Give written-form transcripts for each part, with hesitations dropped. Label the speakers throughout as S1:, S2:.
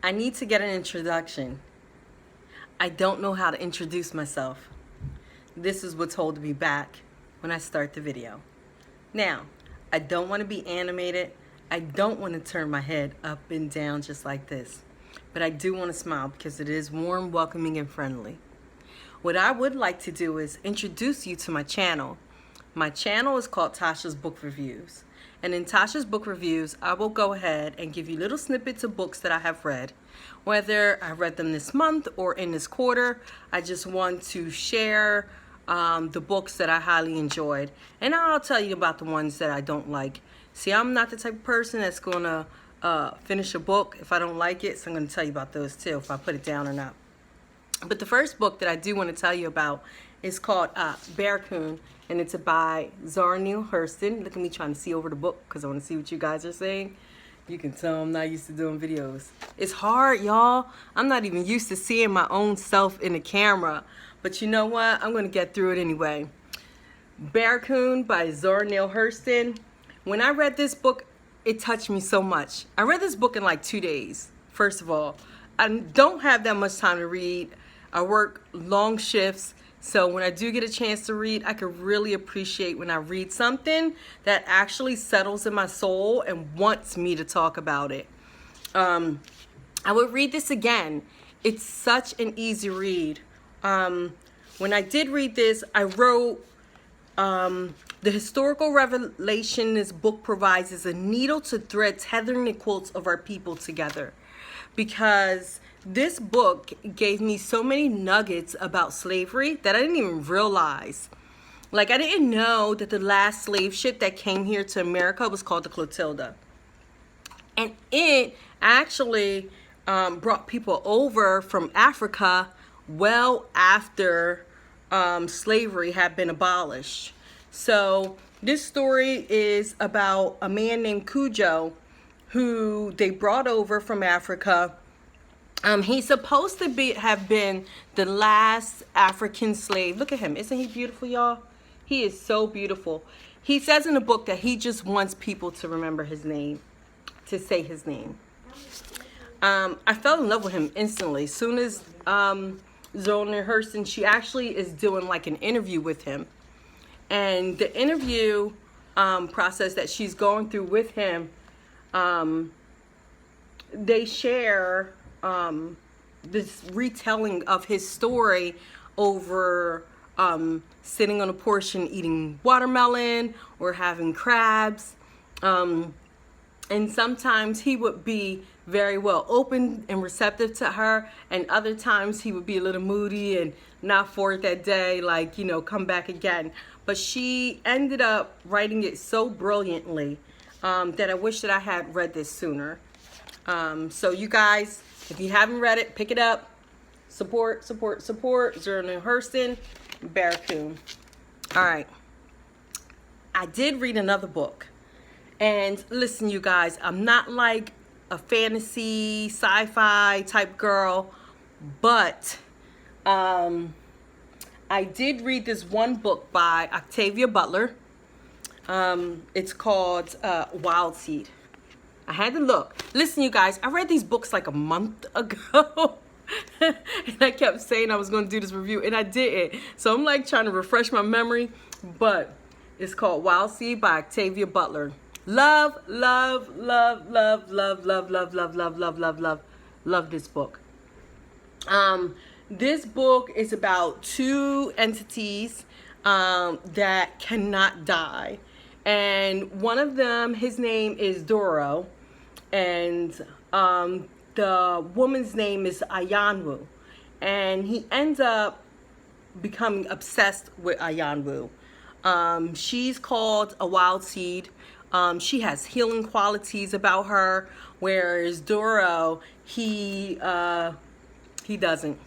S1: I need to get an introduction. I don't know how to introduce myself. This is what's holding me back when I start the video. Now, I don't want to be animated. I don't want to turn my head up and down just like this. But I do want to smile because it is warm, welcoming, and friendly. What I would like to do is introduce you to my channel. My channel is called Tasha's Book Reviews. And in Tasha's Book Reviews, I will go ahead and give you little snippets of books that I have read. Whether I read them this month or in this quarter, I just want to share the books that I highly enjoyed. And I'll tell you about the ones that I don't like. See, I'm not the type of person that's going to finish a book if I don't like it. So I'm going to tell you about those too, if I put it down or not. But the first book that I do want to tell you about is called Coon, and it's by Zora Neal Hurston. Look at me trying to see over the book because I want to see what you guys are saying. You can tell I'm not used to doing videos. It's hard, y'all. I'm not even used to seeing my own self in the camera. But you know what? I'm going to get through it anyway. Coon by Zora Neal Hurston. When I read this book, it touched me so much. I read this book in like 2 days, first of all. I don't have that much time to read. I work long shifts, so when I do get a chance to read, I can really appreciate when I read something that actually settles in my soul and wants me to talk about it. I would read this again. It's such an easy read. When I did read this, I wrote, the historical revelation this book provides is a needle to thread tethering the quilts of our people together. Because this book gave me so many nuggets about slavery that I didn't even realize. Like, I didn't know that the last slave ship that came here to America was called the Clotilda. And it actually brought people over from Africa well after slavery had been abolished. So this story is about a man named Cujo who they brought over from Africa. He's supposed to have been the last African slave. Look at him. Isn't he beautiful, y'all? He is so beautiful. He says in the book that he just wants people to remember his name, to say his name. I fell in love with him instantly. As soon as Zora Hurston, she actually is doing like an interview with him. And the interview process that she's going through with him, they share this retelling of his story over sitting on a porch and eating watermelon or having crabs. And sometimes he would be very well open and receptive to her, and other times he would be a little moody and not for it that day, like, you know, come back again. But she ended up writing it so brilliantly that I wish that I had read this sooner. So you guys, if you haven't read it, pick it up. Support, support, support. Zora Neal Hurston, Coon. All right. I did read another book. And listen, you guys, I'm not like a fantasy, sci-fi type girl, but I did read this one book by Octavia Butler. It's called Wild Seed. I had to look. Listen, you guys, I read these books like a month ago. And I kept saying I was going to do this review, and I didn't. So I'm like trying to refresh my memory. But it's called Wild Seed by Octavia Butler. Love, love, love, love, love, love, love, love, love, love, love, love, love this book. This book is about two entities that cannot die. And one of them, his name is Doro, and the woman's name is Ayanwu. And he ends up becoming obsessed with Ayanwu. She's called a wild seed. She has healing qualities about her, whereas Doro, he doesn't.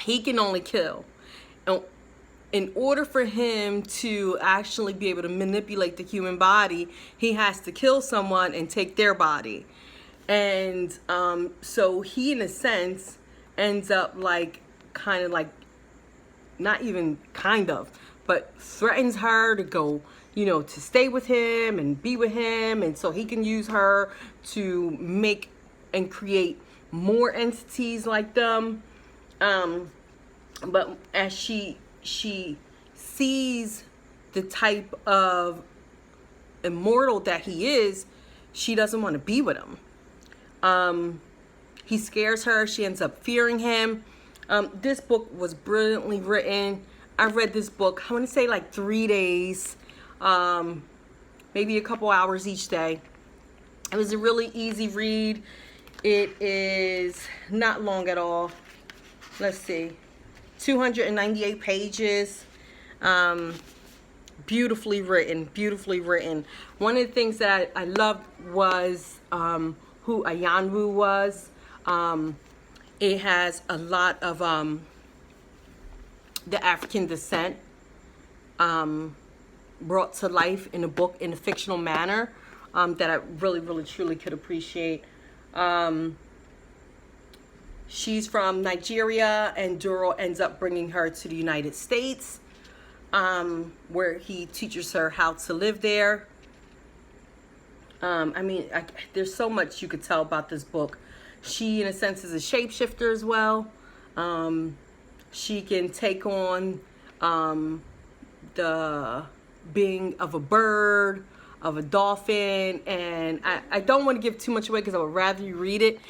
S1: He can only kill. In order for him to actually be able to manipulate the human body, he has to kill someone and take their body. And so he, in a sense, ends up like, kind of like, not even kind of, but threatens her to go, you know, to stay with him and be with him. And so he can use her to make and create more entities like them. But as she sees the type of immortal that he is, she doesn't want to be with him. He scares her. She ends up fearing him. This book was brilliantly written. I read this book, I want to say like 3 days, maybe a couple hours each day. It was a really easy read. It is not long at all. Let's see, 298 pages. Beautifully written, beautifully written. One of the things that I loved was who Ayanwu was. It has a lot of the African descent brought to life in a book in a fictional manner that I really, really, truly could appreciate. She's from Nigeria, and Zora ends up bringing her to the United States, where he teaches her how to live there. I mean, there's so much you could tell about this book. She, in a sense, is a shapeshifter as well. She can take on the being of a bird, of a dolphin, and I don't want to give too much away because I would rather you read it.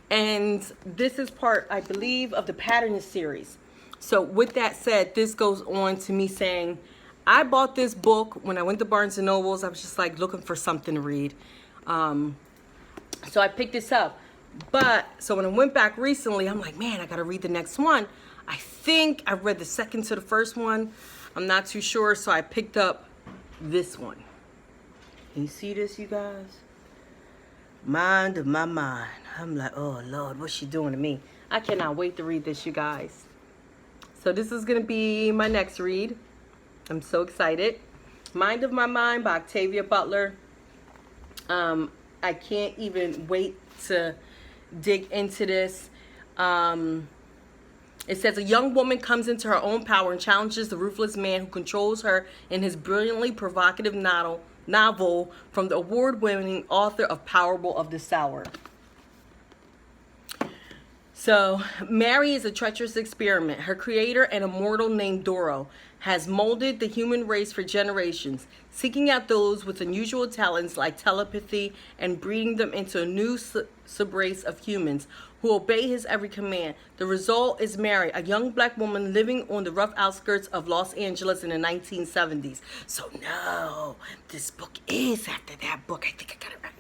S1: And this is part, I believe, of the Pattern series. So with that said, this goes on to me saying, I bought this book when I went to Barnes & Nobles. I was just like looking for something to read. So I picked this up. But, so when I went back recently, I'm like, man, I got to read the next one. I think I read the second to the first one. I'm not too sure, so I picked up this one. Can you see this, you guys? Mind of my mind. I'm like, oh, Lord, what's she doing to me? I cannot wait to read this, you guys. So this is going to be my next read. I'm so excited. Mind of My Mind by Octavia Butler. I can't even wait to dig into this. It says a young woman comes into her own power and challenges the ruthless man who controls her in his brilliantly provocative novel from the award-winning author of Parable of the Sower. So, Mary is a treacherous experiment. Her creator, an immortal named Zora, has molded the human race for generations, seeking out those with unusual talents like telepathy and breeding them into a new subrace of humans who obey his every command. The result is Mary, a young black woman living on the rough outskirts of Los Angeles in the 1970s. So, no, this book is after that book. I think I got it right.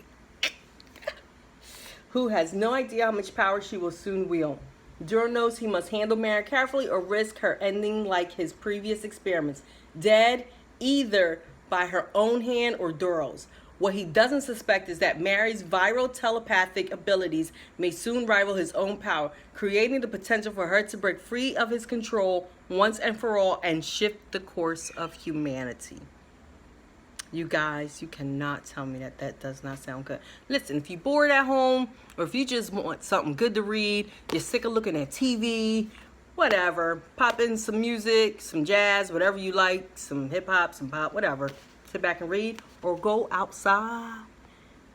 S1: Who has no idea how much power she will soon wield. Zora knows he must handle Mary carefully or risk her ending like his previous experiments, dead either by her own hand or Zora's. What he doesn't suspect is that Mary's viral telepathic abilities may soon rival his own power, creating the potential for her to break free of his control once and for all and shift the course of humanity. You guys, you cannot tell me that that does not sound good. Listen, if you're bored at home, or if you just want something good to read, you're sick of looking at TV, whatever, pop in some music, some jazz, whatever you like, some hip hop, some pop, whatever. Sit back and read, or go outside.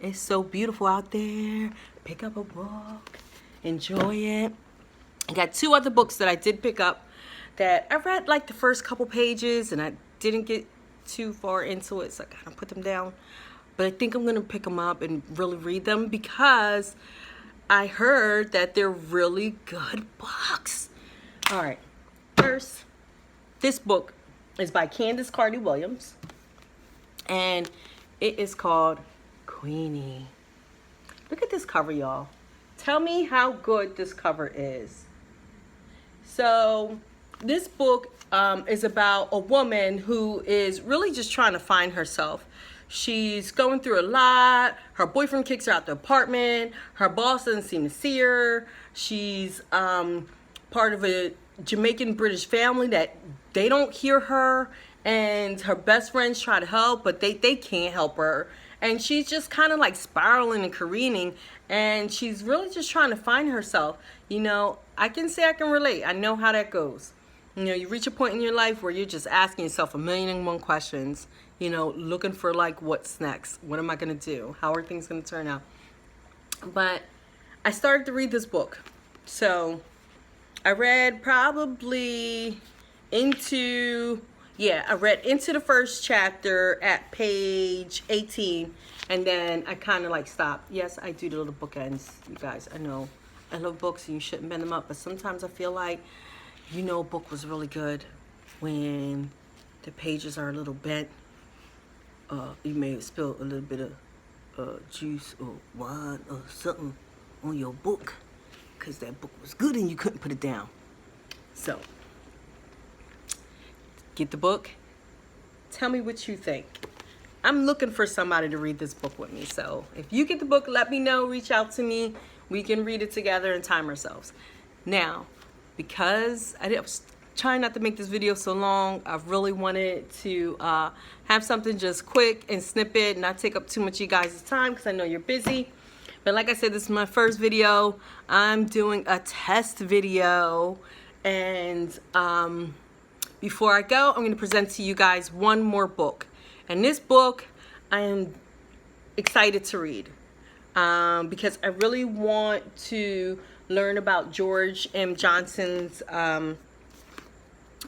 S1: It's so beautiful out there. Pick up a book, enjoy it. I got 2 other books that I did pick up that I read like the first couple pages and I didn't get too far into it, so I gotta put them down. But I think I'm gonna pick them up and really read them because I heard that they're really good books. All right, first, this book is by Candace Carty Williams, and it is called Queenie. Look at this cover, y'all. Tell me how good this cover is. So this book is about a woman who is really just trying to find herself. She's going through a lot. Her boyfriend kicks her out the apartment. Her boss doesn't seem to see her. She's part of a Jamaican British family that they don't hear her. And her best friends try to help, but they can't help her. And she's just kind of like spiraling and careening. And she's really just trying to find herself. You know, I can say I can relate. I know how that goes. You know, you reach a point in your life where you're just asking yourself 1,000,001 questions, you know, looking for like, what's next? What am I going to do? How are things going to turn out? But I started to read this book. So I read probably into, I read into the first chapter at page 18, and then I kind of like stopped. Yes, I do the little bookends, you guys. I know I love books and you shouldn't bend them up, but sometimes I feel like, you know, a book was really good when the pages are a little bent. You may have spilled a little bit of juice or wine or something on your book because that book was good and you couldn't put it down. So, get the book. Tell me what you think. I'm looking for somebody to read this book with me. So, if you get the book, let me know. Reach out to me. We can read it together and time ourselves. Now, because I was trying not to make this video so long, I really wanted to have something just quick and snippet, not take up too much of you guys' time because I know you're busy. But like I said, this is my first video. I'm doing a test video, and before I go, I'm going to present to you guys one more book. And this book I am excited to read because I really want to learn about George M. Johnson's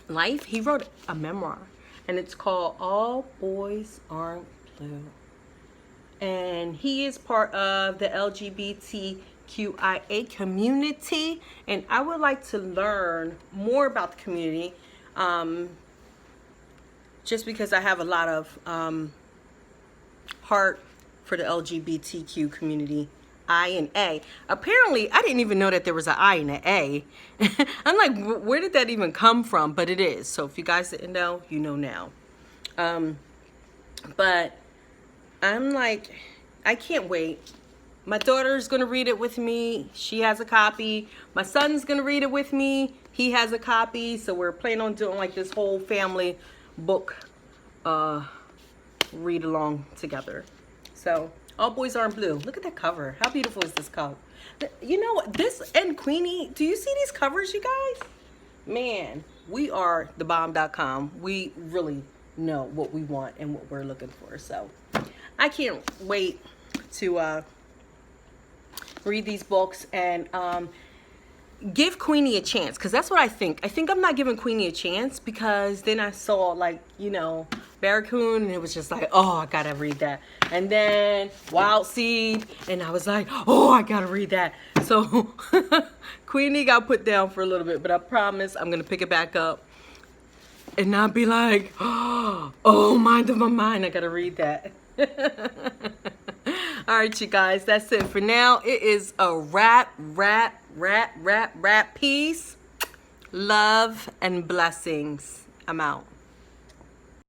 S1: life. He wrote a memoir, and it's called All Boys Aren't Blue. And he is part of the LGBTQIA community, and I would like to learn more about the community, just because I have a lot of heart for the LGBTQ community. I and A. Apparently, I didn't even know that there was an I and an A. I'm like, where did that even come from? But it is. So if you guys didn't know, you know now. But I'm like, I can't wait. My daughter's going to read it with me. She has a copy. My son's going to read it with me. He has a copy. So we're planning on doing like this whole family book read along together. So, All Boys Aren't Blue. Look at that cover. How beautiful is this cover? You know what? This and Queenie, do you see these covers, you guys? Man, we are thebomb.com. We really know what we want and what we're looking for. So, I can't wait to read these books and give Queenie a chance, because that's what I think. I think I'm not giving Queenie a chance because then I saw, like, you know, Coon, and it was just like, oh, I gotta read that. And then Wild Seed, and I was like, oh, I gotta read that. So Queenie got put down for a little bit, but I promise I'm gonna pick it back up and not be like, oh, mind of my mind, I gotta read that. All right, you guys, that's it for now. It is a wrap. Peace, love, and blessings. I'm out.